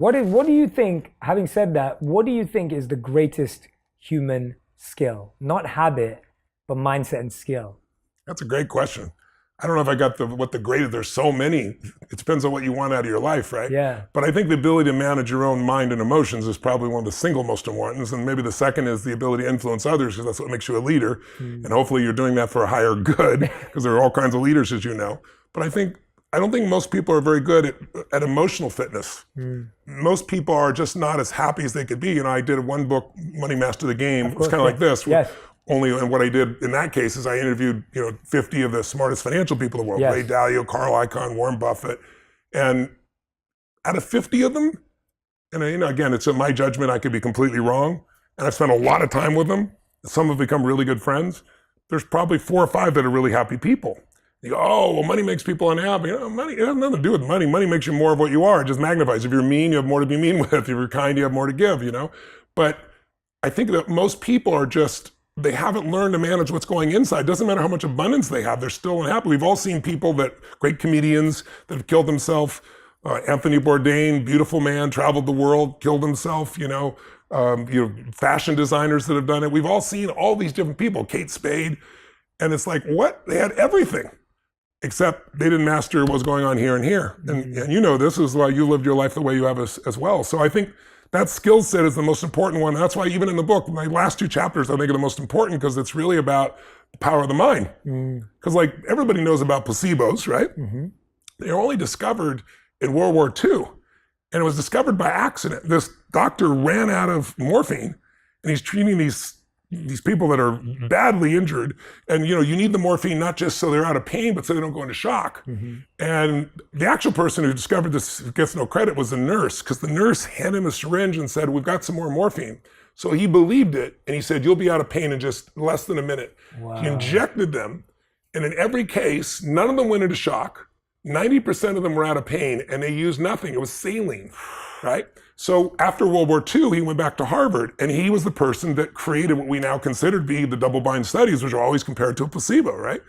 What do you think, having said that, what do you think is the greatest human skill? Not habit, but mindset and skill. That's a great question. I don't know if I got what the greatest, there's so many. It depends on what you want out of your life, right? Yeah. But I think the ability to manage your own mind and emotions is probably one of the single most important. And maybe the second is the ability to influence others, because that's what makes you a leader. And hopefully you're doing that for a higher good, because there are all kinds of leaders, as you know. But I don't think most people are very good at emotional fitness. Most people are just not as happy as they could be. I did one book, Money Master the Game. It's kind of like this. Yes. And what I did in that case is I interviewed 50 of the smartest financial people in the world, Yes. Ray Dalio, Carl Icahn, Warren Buffett. And out of 50 of them, and again, it's in my judgment, I could be completely wrong. And I've spent a lot of time with them. Some have become really good friends. There's probably 4 or 5 that are really happy people. You go, oh, well, money makes people unhappy. Money, it has nothing to do with money. Money makes you more of what you are. It just magnifies. If you're mean, you have more to be mean with. If you're kind, you have more to give, But I think that most people are they haven't learned to manage what's going inside. It doesn't matter how much abundance they have, they're still unhappy. We've all seen people great comedians that have killed themselves. Anthony Bourdain, beautiful man, traveled the world, killed himself, fashion designers that have done it. We've all seen all these different people, Kate Spade. And it's like, what? They had everything, except they didn't master what's going on here and here. And this is why you lived your life the way you have as well. So I think that skill set is the most important one. That's why even in the book, my last 2 chapters, I think are the most important, because it's really about the power of the mind. Because everybody knows about placebos, right? They were only discovered in World War II. And it was discovered by accident. This doctor ran out of morphine, and he's treating these people that are badly injured. And you need the morphine not just so they're out of pain, but so they don't go into shock. And the actual person who discovered this, who gets no credit, was the nurse, because the nurse handed him a syringe and said, we've got some more morphine. So he believed it, and he said, you'll be out of pain in just less than a minute. Wow. He injected them, and in every case, none of them went into shock. 90% of them were out of pain, and they used nothing. It was saline, right? So after World War II, he went back to Harvard, and he was the person that created what we now consider to be the double-blind studies, which are always compared to a placebo, right?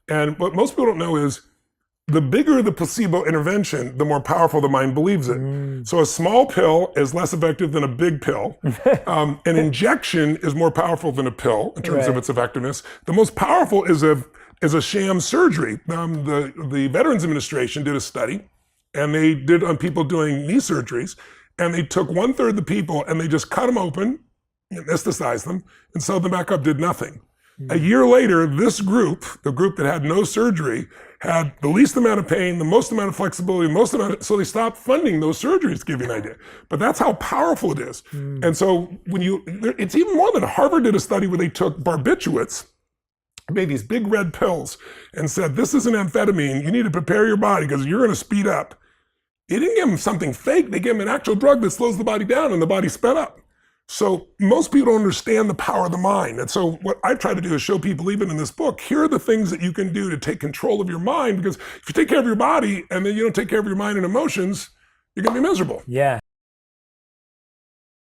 And what most people don't know is the bigger the placebo intervention, the more powerful the mind believes it. So a small pill is less effective than a big pill. An injection is more powerful than a pill in terms of its effectiveness. The most powerful is a sham surgery. The Veterans Administration did a study, and they did on people doing knee surgeries. And they took 1/3 of the people and they just cut them open, anesthetized them, and sewed them back up, did nothing. A year later, this group, the group that had no surgery, had the least amount of pain, the most amount of flexibility, so they stopped funding those surgeries, to give you an idea. But that's how powerful it is. And so it's even more than Harvard did a study where they took barbiturates, made these big red pills, and said, this is an amphetamine, you need to prepare your body because you're gonna speed up. They didn't give them something fake, they gave them an actual drug that slows the body down, and the body sped up. So most people don't understand the power of the mind. And so what I try to do is show people, even in this book, here are the things that you can do to take control of your mind, because if you take care of your body and then you don't take care of your mind and emotions, you're gonna be miserable. Yeah.